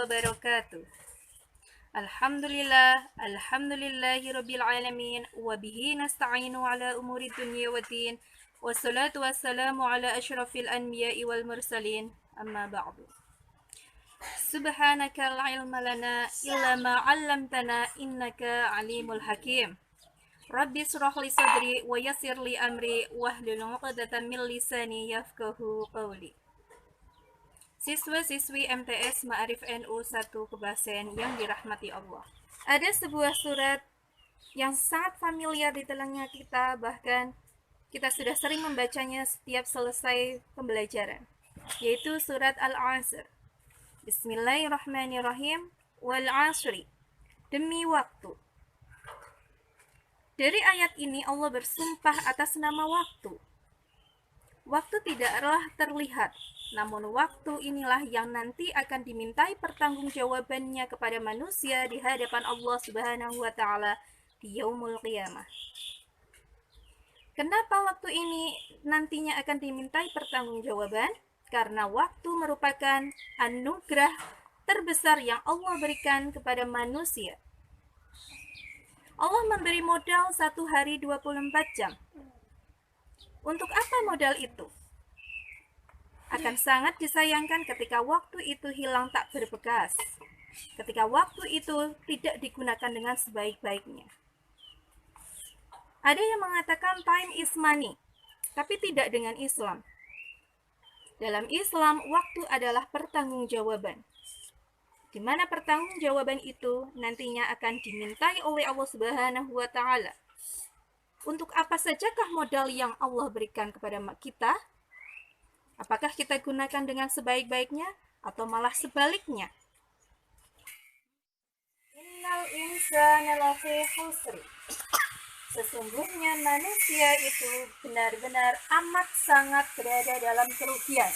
wabarakatuh. Alhamdulillahirabbil alamin wa bihi nasta'inu ala umuri dunya waddin. Wassalatu wassalamu ala asyrafil anbiya'i wal mursalin. Amma ba'du. Subhanaka la ilma lana illa ma 'allamtana innaka alimul hakim. Rabbi shrah li sadri wa yassir li amri wahlul 'uqdatam min lisani yafqahu qawli. Siswa-siswi MTS Ma'arif NU 1 Kebasen yang dirahmati Allah. Ada sebuah surat yang sangat familiar di telinga kita, bahkan kita sudah sering membacanya setiap selesai pembelajaran, yaitu surat Al-Asr. Bismillahirrahmanirrahim. Wal asri, demi waktu. Dari ayat ini Allah bersumpah atas nama waktu. Waktu tidaklah terlihat, namun waktu inilah yang nanti akan dimintai pertanggungjawabannya kepada manusia di hadapan Allah Subhanahu wa taala di yaumul qiyamah. Kenapa waktu ini nantinya akan dimintai pertanggungjawaban? Karena waktu merupakan anugerah terbesar yang Allah berikan kepada manusia. Allah memberi modal 1 hari 24 jam. Untuk apa modal itu? Akan sangat disayangkan ketika waktu itu hilang tak berbekas, ketika waktu itu tidak digunakan dengan sebaik-baiknya. Ada yang mengatakan time is money, tapi tidak dengan Islam. Dalam Islam, waktu adalah pertanggungjawaban, di mana pertanggungjawaban itu nantinya akan dimintai oleh Allah Subhanahu wa taala. Untuk apa sajakah modal yang Allah berikan kepada kita? Apakah kita gunakan dengan sebaik-baiknya atau malah sebaliknya? Innal insana lafi khusri. Sesungguhnya manusia itu benar-benar amat sangat berada dalam kerugian.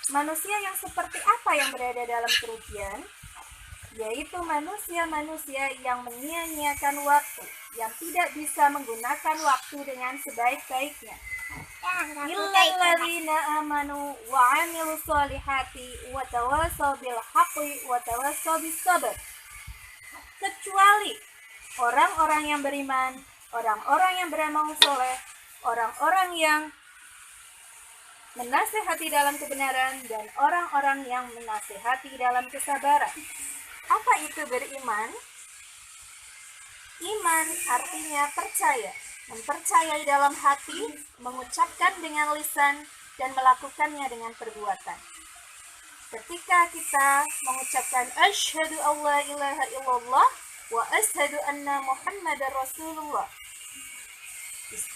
Manusia yang seperti apa yang berada dalam kerugian? Yaitu manusia-manusia yang menyia-nyiakan waktu, yang tidak bisa menggunakan waktu dengan sebaik-baiknya. Illal ladzina amanu wa 'amilus sholihati wa tawassaw bil haqqi wa tawassaw bis sabr. Kecuali orang-orang yang beriman, orang-orang yang beramal soleh, orang-orang yang menasihati dalam kebenaran, dan orang-orang yang menasihati dalam kesabaran. Apa itu beriman? Iman artinya percaya, mempercayai dalam hati, mengucapkan dengan lisan, dan melakukannya dengan perbuatan. Ketika kita mengucapkan asyhadu alla ilaha illallah wa asyhadu anna muhammadar rasulullah,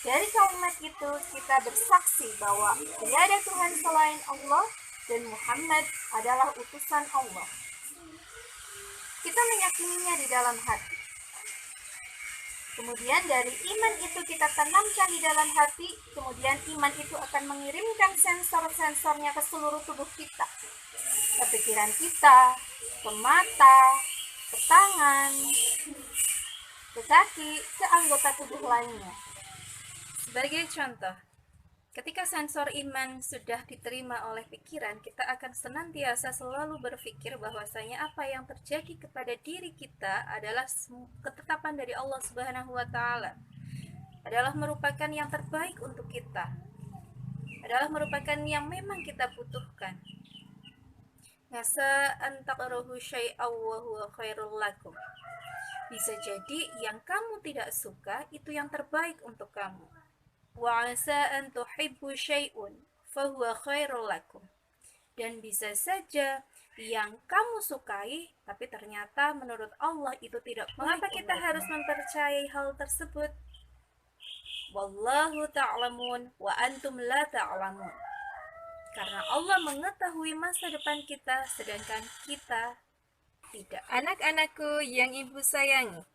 dari kalimat itu kita bersaksi bahwa tiada Tuhan selain Allah dan Muhammad adalah utusan Allah. Kita meyakininya di dalam hati. Kemudian dari iman itu kita tanamkan di dalam hati, kemudian iman itu akan mengirimkan sensor-sensornya ke seluruh tubuh kita. Ke pikiran kita, ke mata, ke tangan, ke kaki, ke anggota tubuh lainnya. Sebagai contoh, ketika sensor iman sudah diterima oleh pikiran, kita akan senantiasa selalu berpikir bahwasanya apa yang terjadi kepada diri kita adalah ketetapan dari Allah Subhanahu wa taala, adalah merupakan yang terbaik untuk kita, adalah merupakan yang memang kita butuhkan. Ngasa antaqrahu syai'aw wa huwa khairul lakum. Bisa jadi yang kamu tidak suka itu yang terbaik untuk kamu. Wa 'asa an tuhibbu syai'un fa huwa khairul lakum. Dan bisa saja yang kamu sukai tapi ternyata menurut Allah itu tidak baik. Mengapa kita harus mempercayai hal tersebut? Wallahu ta'lamun wa antum la ta'lamun. Karena Allah mengetahui masa depan kita sedangkan kita tidak. Anak-anakku yang ibu sayangi,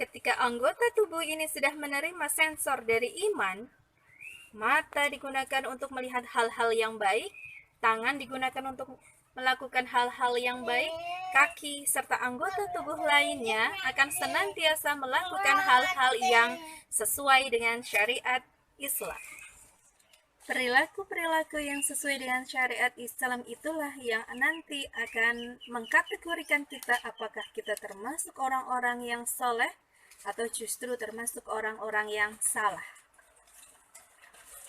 ketika anggota tubuh ini sudah menerima sensor dari iman, mata digunakan untuk melihat hal-hal yang baik, tangan digunakan untuk melakukan hal-hal yang baik, kaki serta anggota tubuh lainnya akan senantiasa melakukan hal-hal yang sesuai dengan syariat Islam. Perilaku-perilaku yang sesuai dengan syariat Islam itulah yang nanti akan mengkategorikan kita apakah kita termasuk orang-orang yang soleh atau justru termasuk orang-orang yang salah.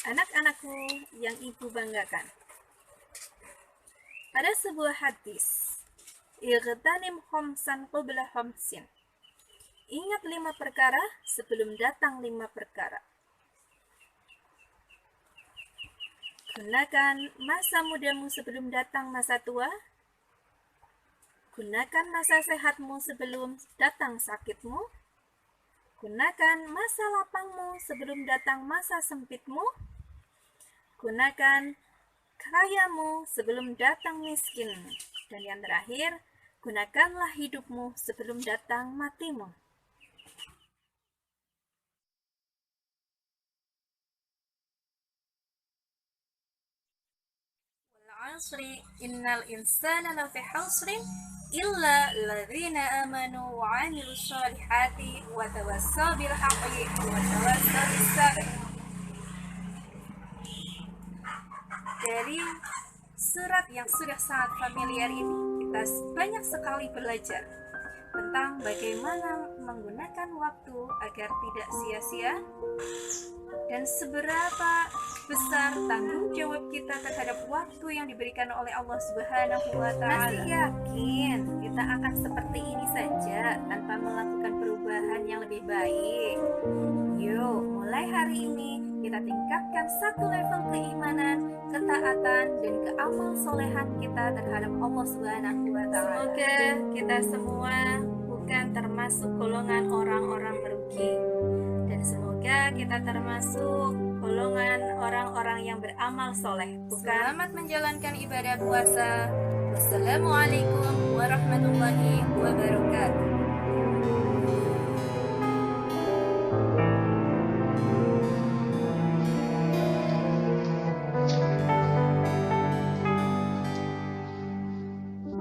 Anak-anakku yang ibu banggakan, ada sebuah hadis, Ightanim khamsan qabla khamsin. Ingat 5 perkara sebelum datang 5 perkara. Gunakan masa mudamu sebelum datang masa tua. Gunakan masa sehatmu sebelum datang sakitmu. Gunakan masa lapangmu sebelum datang masa sempitmu. Gunakan kayamu sebelum datang miskin. Dan yang terakhir, gunakanlah hidupmu sebelum datang matimu. Asri innal insana lafi khusrin illa alladzina amanu wa 'amilus solihati wa tawassaw bil haqqi wa tawassaw bis sabr. Dari surat yang sudah sangat familiar ini, kita banyak sekali belajar tentang bagaimana menggunakan waktu agar tidak sia-sia dan seberapa besar tanggung jawab kita terhadap waktu yang diberikan oleh Allah Subhanahu wa Ta'ala. Masih yakin kita akan seperti ini saja tanpa melakukan perubahan yang lebih baik? Yuk, mulai hari ini kita tingkatkan satu level keimanan, ketaatan, dan keamal solehan kita terhadap Allah Subhanahu wa Ta'ala. Semoga kita semua bukan termasuk golongan orang-orang merugi, dan semoga kita termasuk golongan orang-orang yang beramal soleh. Selamat menjalankan ibadah puasa. Wassalamualaikum warahmatullahi wabarakatuh.